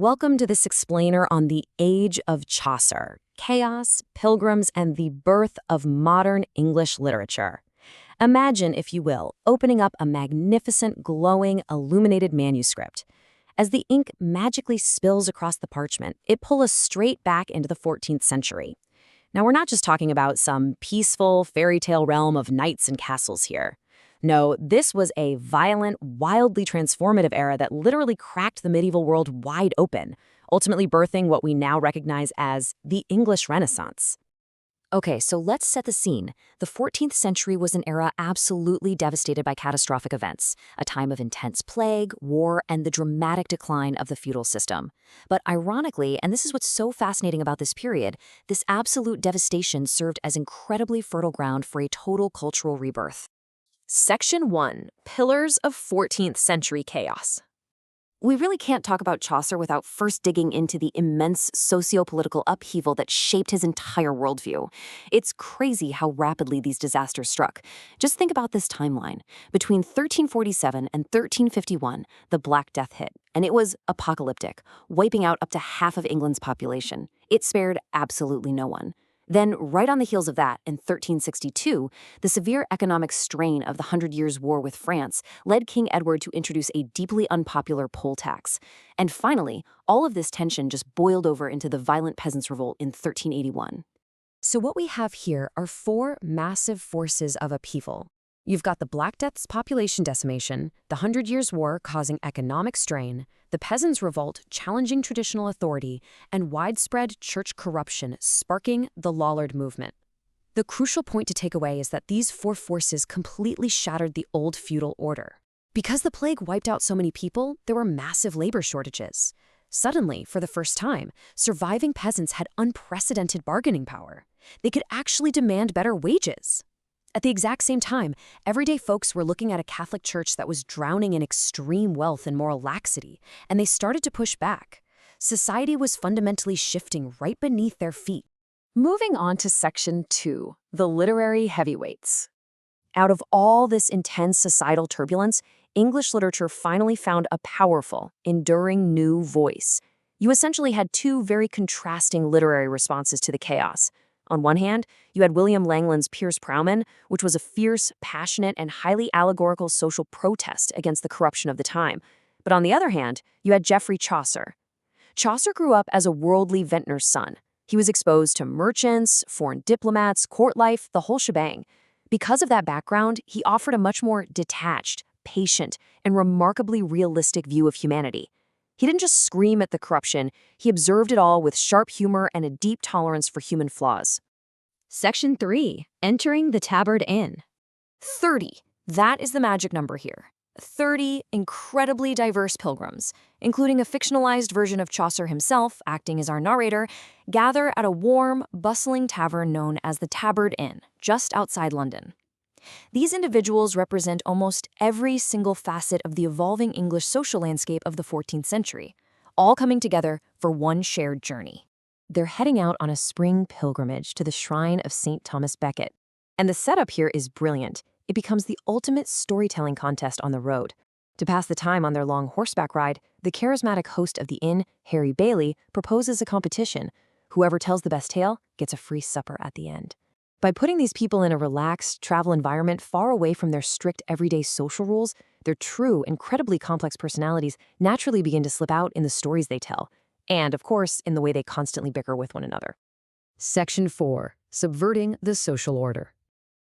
Welcome to this explainer on the Age of Chaucer, chaos, pilgrims, and the birth of modern English literature. Imagine, if you will, opening up a magnificent, glowing, illuminated manuscript. As the ink magically spills across the parchment, it pulls us straight back into the 14th century. Now, we're not just talking about some peaceful fairy tale realm of knights and castles here. No, this was a violent, wildly transformative era that literally cracked the medieval world wide open, ultimately birthing what we now recognize as the English Renaissance. Okay, so let's set the scene. The 14th century was an era absolutely devastated by catastrophic events, a time of intense plague, war, and the dramatic decline of the feudal system. But ironically, and this is what's so fascinating about this period, this absolute devastation served as incredibly fertile ground for a total cultural rebirth. Section 1. Pillars of 14th Century Chaos. We really can't talk about Chaucer without first digging into the immense socio-political upheaval that shaped his entire worldview. It's crazy how rapidly these disasters struck. Just think about this timeline. Between 1347 and 1351, the Black Death hit, and it was apocalyptic, wiping out up to half of England's population. It spared absolutely no one. Then, right on the heels of that, in 1362, the severe economic strain of the Hundred Years' War with France led King Edward to introduce a deeply unpopular poll tax. And finally, all of this tension just boiled over into the violent peasants' revolt in 1381. So what we have here are four massive forces of upheaval. You've got the Black Death's population decimation, the Hundred Years' War causing economic strain, the Peasants' Revolt challenging traditional authority, and widespread church corruption sparking the Lollard movement. The crucial point to take away is that these four forces completely shattered the old feudal order. Because the plague wiped out so many people, there were massive labor shortages. Suddenly, for the first time, surviving peasants had unprecedented bargaining power. They could actually demand better wages. At the exact same time, everyday folks were looking at a Catholic Church that was drowning in extreme wealth and moral laxity, and they started to push back. Society was fundamentally shifting right beneath their feet. Moving on to Section 2, the literary heavyweights. Out of all this intense societal turbulence, English literature finally found a powerful, enduring new voice. You essentially had two very contrasting literary responses to the chaos. On one hand, you had William Langland's Piers Plowman, which was a fierce, passionate, and highly allegorical social protest against the corruption of the time. But on the other hand, you had Geoffrey Chaucer. Chaucer grew up as a worldly vintner's son. He was exposed to merchants, foreign diplomats, court life, the whole shebang. Because of that background, he offered a much more detached, patient, and remarkably realistic view of humanity. He didn't just scream at the corruption, he observed it all with sharp humor and a deep tolerance for human flaws. Section 3. Entering the Tabard Inn. 30. That is the magic number here. 30 incredibly diverse pilgrims, including a fictionalized version of Chaucer himself, acting as our narrator, gather at a warm, bustling tavern known as the Tabard Inn, just outside London. These individuals represent almost every single facet of the evolving English social landscape of the 14th century, all coming together for one shared journey. They're heading out on a spring pilgrimage to the shrine of St. Thomas Becket. And the setup here is brilliant. It becomes the ultimate storytelling contest on the road. To pass the time on their long horseback ride, the charismatic host of the inn, Harry Bailey, proposes a competition. Whoever tells the best tale gets a free supper at the end. By putting these people in a relaxed travel environment far away from their strict everyday social rules, their true, incredibly complex personalities naturally begin to slip out in the stories they tell, and, of course, in the way they constantly bicker with one another. Section 4. Subverting the social order.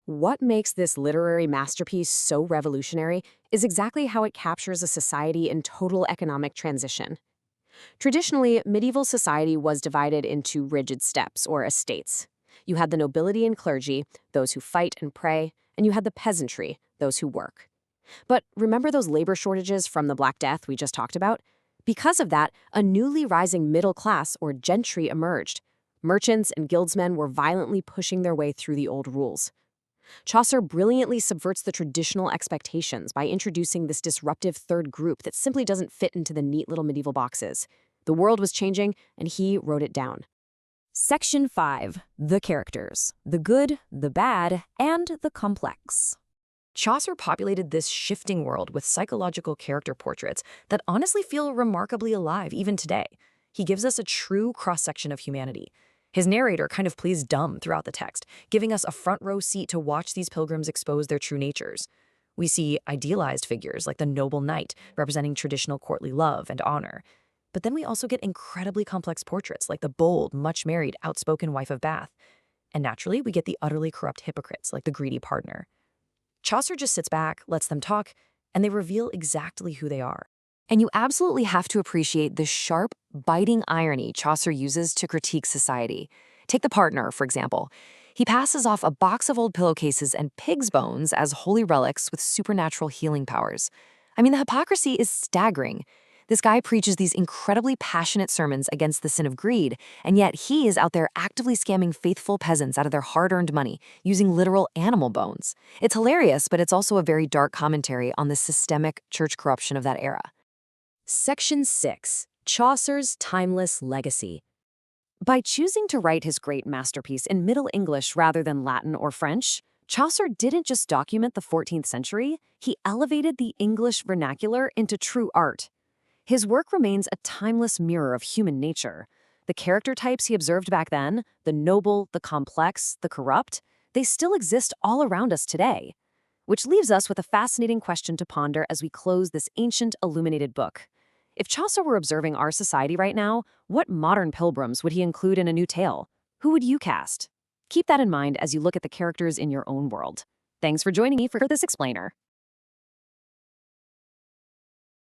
What makes this literary masterpiece so revolutionary is exactly how it captures a society in total economic transition. Traditionally, medieval society was divided into rigid steps, or estates. You had the nobility and clergy, those who fight and pray, and you had the peasantry, those who work. But remember those labor shortages from the Black Death we just talked about? Because of that, a newly rising middle class, or gentry, emerged. Merchants and guildsmen were violently pushing their way through the old rules. Chaucer brilliantly subverts the traditional expectations by introducing this disruptive third group that simply doesn't fit into the neat little medieval boxes. The world was changing, and he wrote it down. Section 5. The characters. The good, the bad, and the complex. Chaucer populated this shifting world with psychological character portraits that honestly feel remarkably alive even today. He gives us a true cross-section of humanity. His narrator kind of plays dumb throughout the text, giving us a front-row seat to watch these pilgrims expose their true natures. We see idealized figures like the noble knight, representing traditional courtly love and honor. But then we also get incredibly complex portraits like the bold, much-married, outspoken wife of Bath. And naturally, we get the utterly corrupt hypocrites like the greedy partner. Chaucer just sits back, lets them talk, and they reveal exactly who they are. And you absolutely have to appreciate the sharp, biting irony Chaucer uses to critique society. Take the partner, for example. He passes off a box of old pillowcases and pig's bones as holy relics with supernatural healing powers. I mean, the hypocrisy is staggering. This guy preaches these incredibly passionate sermons against the sin of greed, and yet he is out there actively scamming faithful peasants out of their hard-earned money using literal animal bones. It's hilarious, but it's also a very dark commentary on the systemic church corruption of that era. Section 6. Chaucer's Timeless Legacy. By choosing to write his great masterpiece in Middle English rather than Latin or French, Chaucer didn't just document the 14th century, he elevated the English vernacular into true art. His work remains a timeless mirror of human nature. The character types he observed back then, the noble, the complex, the corrupt, they still exist all around us today. Which leaves us with a fascinating question to ponder as we close this ancient, illuminated book. If Chaucer were observing our society right now, what modern pilgrims would he include in a new tale? Who would you cast? Keep that in mind as you look at the characters in your own world. Thanks for joining me for this explainer.